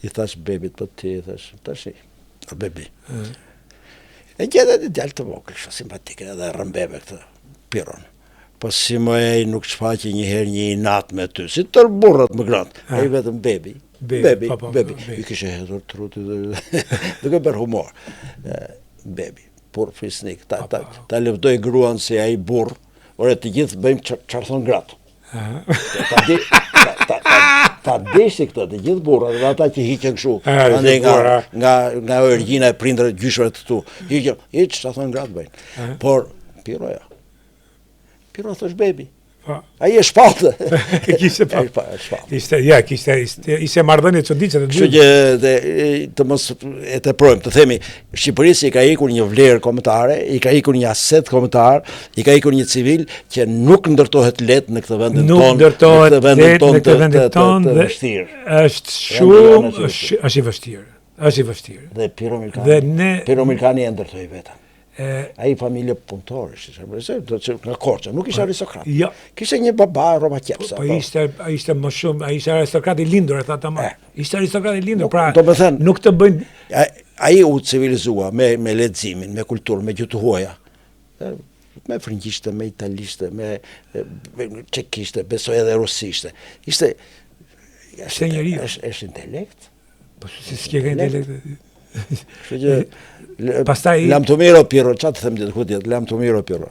I thash bebit, po ti, thash, tash, bebi. E gjeta një djalë të vogël, shumë simpatike, edhe rëmbeve këtë Piron. Po si më e nuk shfaqe një herë një inat me ty, si tërë burrat më gratë, e i vetëm bebi. Bebi. I kishe hedhur truti duke bërë humor. Bebi, pur fisnik, ta lëvdoj gruan se ai burr, ore të gjithë bëjmë çfarë thon gratë. Ta deshi këto të gjithë burrat, dhe ata që hiqen kështu, nga origjina e prindërve gjyshëve të tu, hiqen, çfarë thon gratë bëjnë. Por Piroja. Piro thosh bebi. Ai e shpallë. Kishte ishte marrëdhënie çuditëse të dy. Kështu që të mos e teprojmë, të themi, Shqipërisë i ka ikur një vlerë kombëtare, i ka ikur një aset kombëtar, i ka ikur një civil që nuk ndërtohet lehtë në këtë vendin tonë. Nuk ndërtohet lehtë në këtë vendin tonë dhe është shumë është i vështirë. Është i vështirë. Dhe Piro Milkani e ndërtoi vetëm. Ai familje punëtore, nga Korça, nuk ishte aristokrat. Kishte një baba rroba qepsa. Po ishte më shumë, ai ishte aristokrat i lindur, e tha tamam. Ishte aristokrat i lindur, pra nuk të bëjnë. Ai u civilizua me leximin, me kulturën, me gjuhë huaja. Me frëngjishte, me italishte, me çekishte, besoj edhe rusishte. Ishte njeriu. Është intelekt. Po si s'ke intelekt. Kështu që Lam të miro Piro, çfarë të them ti, ku diet, Lam të miro Piro.